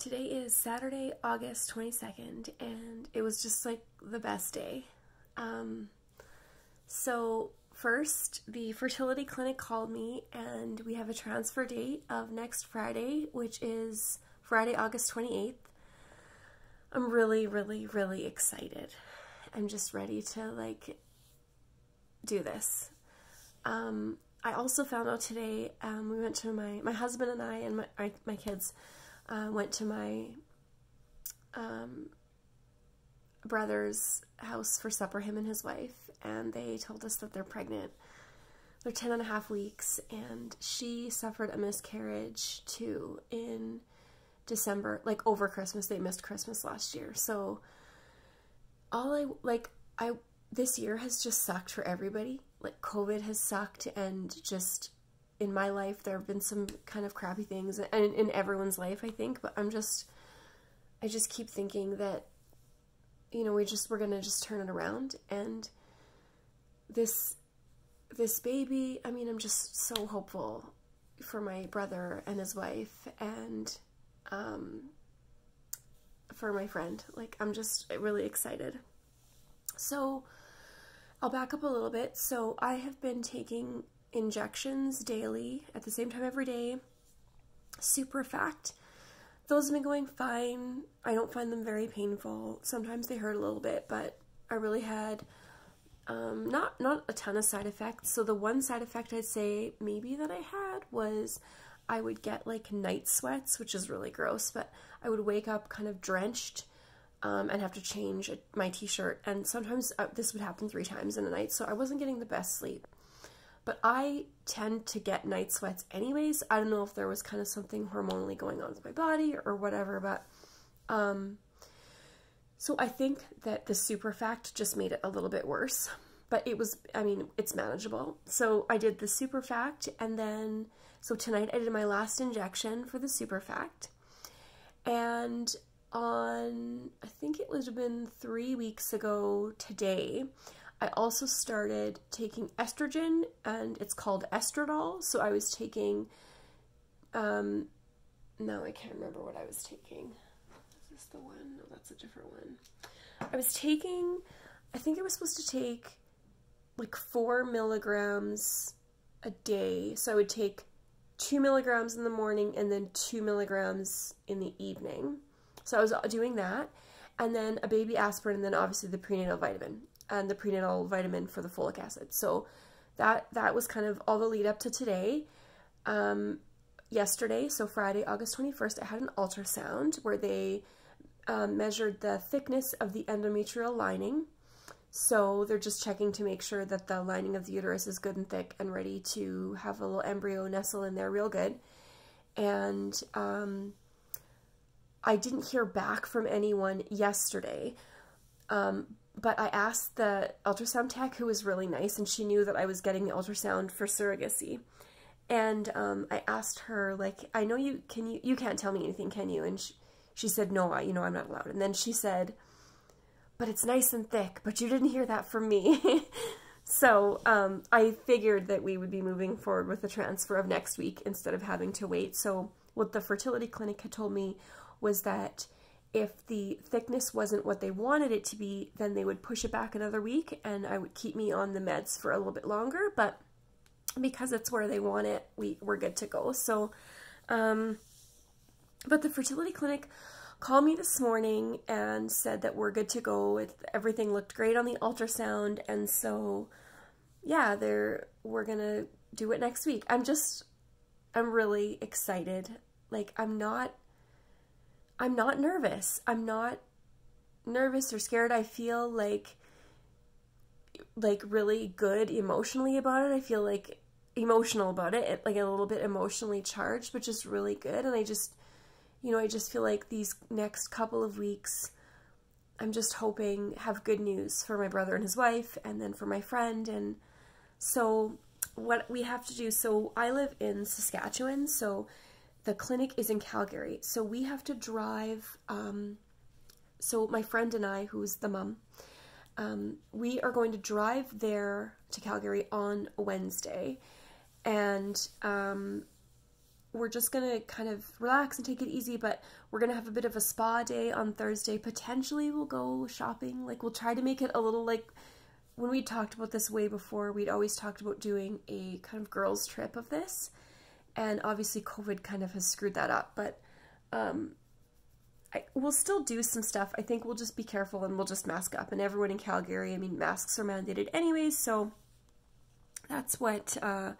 Today is Saturday, August 22nd, and it was just like the best day. So first, the fertility clinic called me, and we have a transfer date of next Friday, which is Friday, August 28th. I'm really, really, really excited. I'm just ready to do this. I also found out today, we went to my husband and I and my kids went to my brother's house for supper, him and his wife, and they told us that they're pregnant. They're 10.5 weeks, and she suffered a miscarriage too in December, over Christmas. They missed Christmas last year. So this year has just sucked for everybody. COVID has sucked, and just in my life there have been some kind of crappy things, and in everyone's life, I think, but I just keep thinking that, we're gonna just turn it around, and this baby, I'm just so hopeful for my brother and his wife, and for my friend. I'm just really excited. So I'll back up a little bit. So I have been taking injections daily at the same time every day. Superfact. Those have been going fine. I don't find them very painful. Sometimes they hurt a little bit, but I really had not a ton of side effects. So the one side effect I'd say maybe that I had was I would get night sweats, which is really gross, but I would wake up kind of drenched and have to change my t-shirt, and sometimes this would happen 3 times in a night, so I wasn't getting the best sleep. But I tend to get night sweats anyways. I don't know if there was kind of something hormonally going on with my body or whatever, but so I think that the Superfact just made it a little bit worse, but it was, it's manageable. So I did the Superfact, and then, so tonight I did my last injection for the Superfact, and on, I think it would have been 3 weeks ago today, I also started taking estrogen, and it's called Estradol. So I was taking, no, I can't remember what I was taking. Is this the one? No, that's a different one. I was taking, I think I was supposed to take 4 milligrams a day. So I would take 2 milligrams in the morning and then 2 milligrams in the evening. So I was doing that, and then a baby aspirin, and then obviously the prenatal vitamin, and the prenatal vitamin for the folic acid. So that was kind of all the lead up to today. Yesterday, so Friday, August 21st, I had an ultrasound where they measured the thickness of the endometrial lining. So they're just checking to make sure that the lining of the uterus is good and thick and ready to have a little embryo nestle in there real good. And I didn't hear back from anyone yesterday, but I asked the ultrasound tech, who was really nice, and she knew that I was getting the ultrasound for surrogacy. And I asked her, I know you can't tell me anything, can you? And she said, no, I'm not allowed. And then she said, but it's nice and thick, but you didn't hear that from me. So I figured that we would be moving forward with the transfer of next week instead of having to wait. So what the fertility clinic had told me was that if the thickness wasn't what they wanted it to be, then they would push it back another week, and I would keep me on the meds for a little bit longer, but because it's where they want it, we're good to go. So, but the fertility clinic called me this morning and said that we're good to go. Everything looked great on the ultrasound, and so, yeah, we're gonna do it next week. I'm really excited. I'm not nervous. I'm not nervous or scared. I feel really good emotionally about it. I feel emotional about it, a little bit emotionally charged, but just really good. And I just feel like these next couple of weeks, I'm just hoping have good news for my brother and his wife, and then for my friend. And so what we have to do, so I live in Saskatchewan, so the clinic is in Calgary, so we have to drive, so my friend and I, who's the mom, we are going to drive there to Calgary on Wednesday, and we're just going to kind of relax and take it easy, but we're going to have a bit of a spa day on Thursday. Potentially we'll go shopping. Like, we'll try to make it a little, like, when we talked about this way before, we'd always talked about doing a kind of girls trip of this. And obviously COVID kind of has screwed that up, but we'll still do some stuff. I think we'll just be careful and we'll just mask up. And everyone in Calgary, I mean, masks are mandated anyways, so that's what we're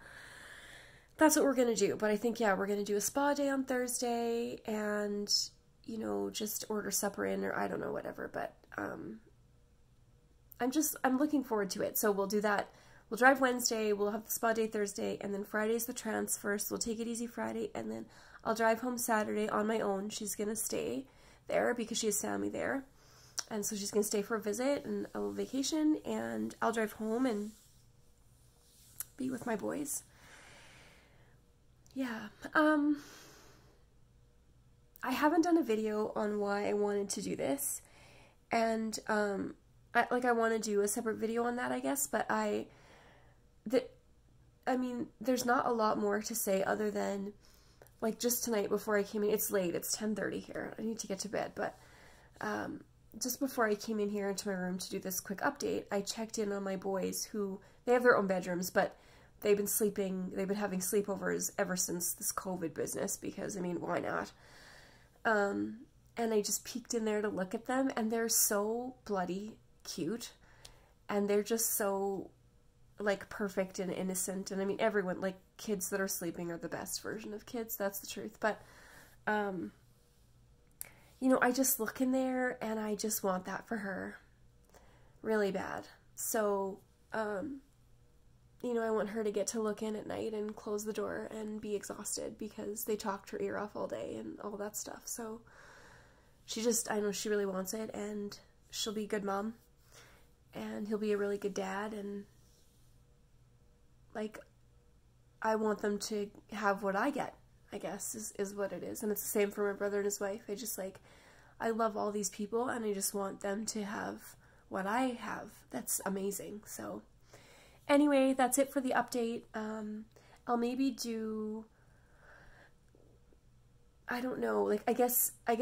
going to do. But I think, yeah, we're going to do a spa day on Thursday and, you know, just order supper in, or I don't know, whatever. But I'm looking forward to it. So we'll do that. We'll drive Wednesday, we'll have the spa day Thursday, and then Friday's the transfer, so we'll take it easy Friday, and then I'll drive home Saturday on my own. She's going to stay there because she has family there, and so she's going to stay for a visit and a little vacation, and I'll drive home and be with my boys. Yeah, I haven't done a video on why I wanted to do this, and I want to do a separate video on that, I guess, but I mean, there's not a lot more to say other than, like, just tonight before I came in, it's late, it's 10:30 here, I need to get to bed, but just before I came in here into my room to do this quick update, I checked in on my boys who, they have their own bedrooms, but they've been having sleepovers ever since this COVID business, because, I mean, why not? And I just peeked in there to look at them, and they're so bloody cute, and they're just so, like, perfect and innocent, and I mean, everyone, like, kids that are sleeping are the best version of kids, that's the truth, but, you know, I just look in there, and I just want that for her, really bad, so, you know, I want her to get to look in at night and close the door and be exhausted, because they talked her ear off all day and all that stuff, so, I know she really wants it, and she'll be a good mom, and he'll be a really good dad, and, like, I want them to have what I get, I guess, is what it is. And it's the same for my brother and his wife. I just, like, I love all these people, and I just want them to have what I have. That's amazing. So, anyway, that's it for the update. I'll maybe do, I don't know, like, I guess, I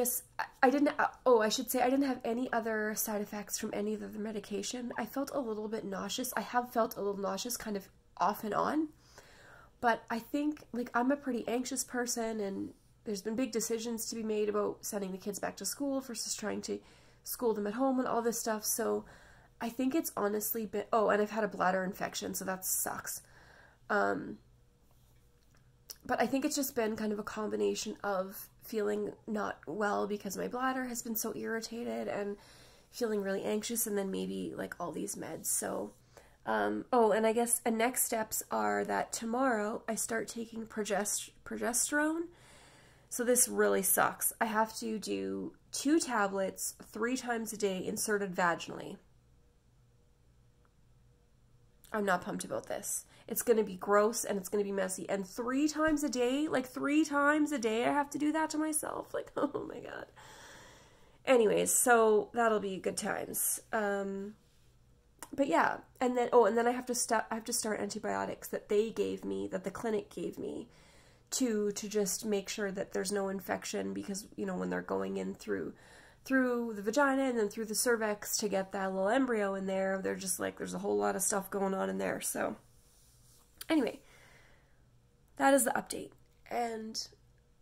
didn't, I should say I didn't have any other side effects from any of the medication. I felt a little bit nauseous. I have felt a little nauseous kind of off and on, but I think, like, I'm a pretty anxious person, and there's been big decisions to be made about sending the kids back to school versus trying to school them at home and all this stuff, so I think it's honestly been, and I've had a bladder infection, so that sucks, but I think it's just been kind of a combination of feeling not well because my bladder has been so irritated, and feeling really anxious, and then maybe, like, all these meds, so and I guess next steps are that tomorrow I start taking progesterone. So this really sucks. I have to do 2 tablets 3 times a day inserted vaginally. I'm not pumped about this. It's going to be gross and it's going to be messy. And 3 times a day, like 3 times a day I have to do that to myself. Like, oh my God. Anyways, so that'll be good times. But yeah, and then I have to start antibiotics that they gave me, that the clinic gave me, to just make sure that there's no infection, because, you know, when they're going in through the vagina and then through the cervix to get that little embryo in there, they're just like, there's a whole lot of stuff going on in there. So anyway, that is the update, and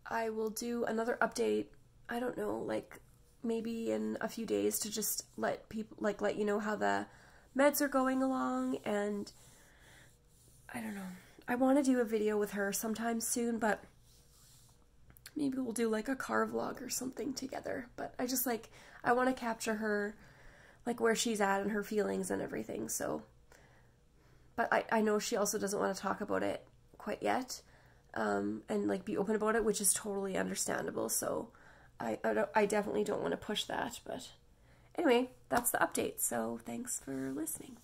I will do another update, I don't know, like maybe in a few days, to just let you know how the meds are going along, and I don't know. I want to do a video with her sometime soon, but maybe we'll do like a car vlog or something together. But I just, like, I want to capture her, like, where she's at and her feelings and everything, so. But I know she also doesn't want to talk about it quite yet, and, like, be open about it, which is totally understandable, so I definitely don't want to push that, but anyway, that's the update, so thanks for listening.